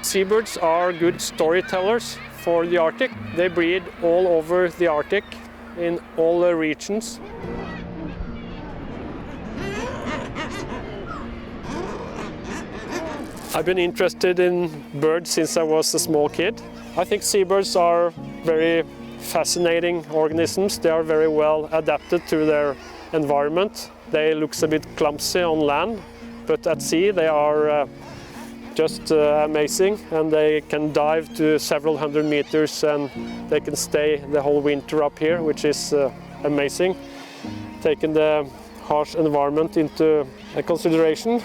Seabirds are good storytellers for the Arctic. They breed all over the Arctic in all the regions. I've been interested in birds since I was a small kid. I think seabirds are very fascinating organisms. They are very well adapted to their environment. They look a bit clumsy on land, but at sea they are just amazing, and they can dive to several hundred meters and they can stay the whole winter up here, which is amazing, taking the harsh environment into consideration.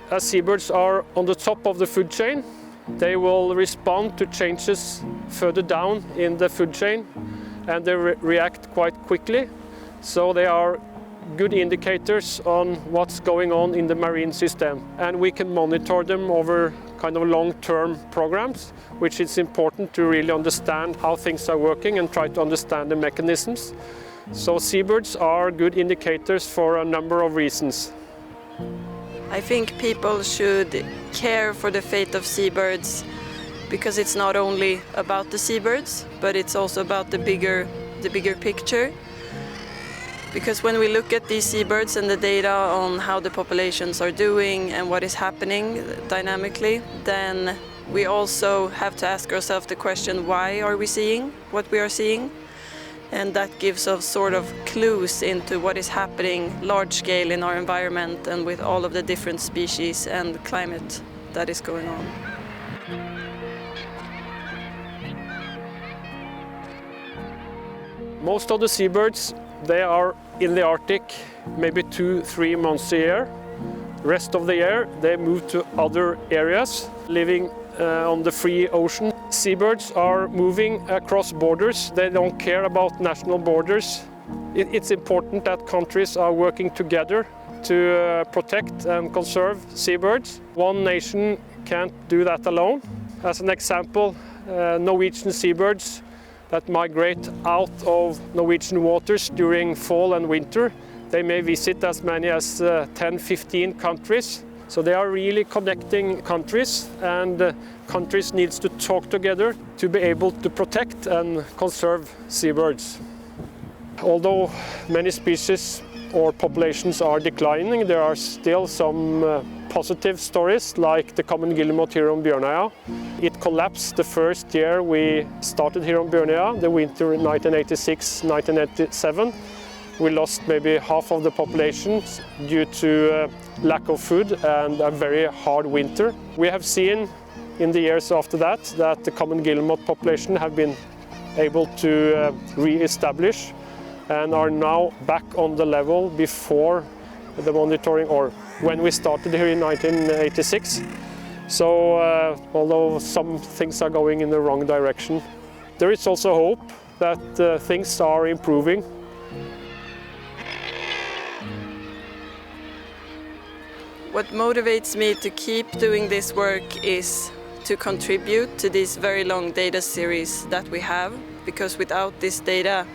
As seabirds are on the top of the food chain, they will respond to changes further down in the food chain, and they react quite quickly. So they are good indicators on what's going on in the marine system, and we can monitor them over kind of long-term programs, which is important to really understand how things are working and try to understand the mechanisms. So seabirds are good indicators for a number of reasons. I think people should care for the fate of seabirds because it's not only about the seabirds, but it's also about the bigger picture. Because when we look at these seabirds and the data on how the populations are doing and what is happening dynamically, then we also have to ask ourselves the question, why are we seeing what we are seeing? And that gives us sort of clues into what is happening large scale in our environment and with all of the different species and climate that is going on. Most of the seabirds, they are in the Arctic maybe 2-3 months a year. Rest of the year they move to other areas, living on the free ocean. Seabirds are moving across borders. They don't care about national borders. It's important that countries are working together to protect and conserve seabirds. One nation can't do that alone. As an example, Norwegian seabirds that migrate out of Norwegian waters during fall and winter, they may visit as many as 10-15 countries. So they are really connecting countries, and countries need to talk together to be able to protect and conserve seabirds. Although many species or populations are declining, there are still some positive stories, like the common guillemot here on Bjørnøya. It collapsed the first year we started here on Bjørnøya, the winter in 1986-1987. We lost maybe half of the population due to lack of food and a very hard winter. We have seen in the years after that the common guillemot population have been able to re-establish and are now back on the level before the monitoring, or when we started here in 1986. So although some things are going in the wrong direction, there is also hope that things are improving. What motivates me to keep doing this work is to contribute to this very long data series that we have, because without this data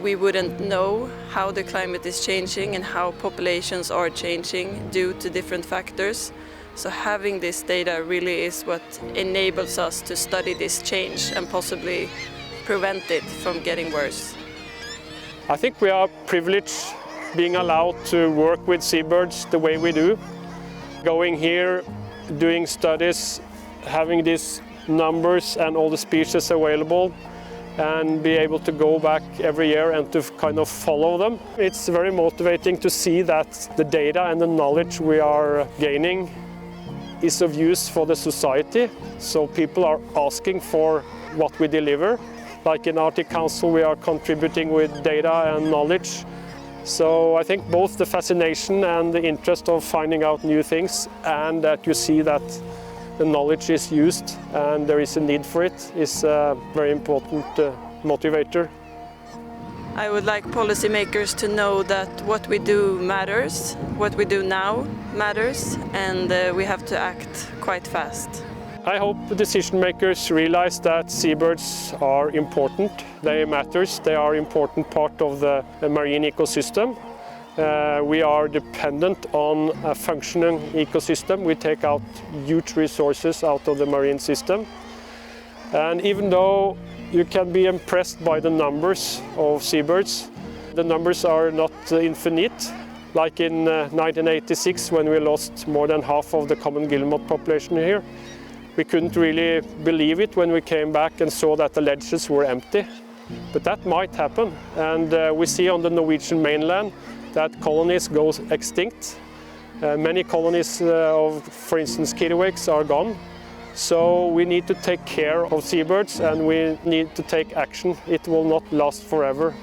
we wouldn't know how the climate is changing and how populations are changing due to different factors. So having this data really is what enables us to study this change and possibly prevent it from getting worse. I think we are privileged being allowed to work with seabirds the way we do. Going here, doing studies, having these numbers and all the species available, and be able to go back every year and to kind of follow them. It's very motivating to see that the data and the knowledge we are gaining is of use for the society. So people are asking for what we deliver. Like in Arctic Council, we are contributing with data and knowledge. So I think both the fascination and the interest of finding out new things, and that you see that the knowledge is used and there is a need for it, is a very important motivator. I would like policymakers to know that what we do matters, what we do now matters, and we have to act quite fast. I hope decision makers realize that seabirds are important. They matter. They are an important part of the marine ecosystem, We are dependent on a functioning ecosystem. We take out huge resources out of the marine system. And even though you can be impressed by the numbers of seabirds, the numbers are not infinite. Like in 1986, when we lost more than half of the common guillemot population here. We couldn't really believe it when we came back and saw that the ledges were empty. But that might happen, and we see on the Norwegian mainland that colonies go extinct. Many colonies of, for instance, kittiwakes are gone. So we need to take care of seabirds, and we need to take action. It will not last forever.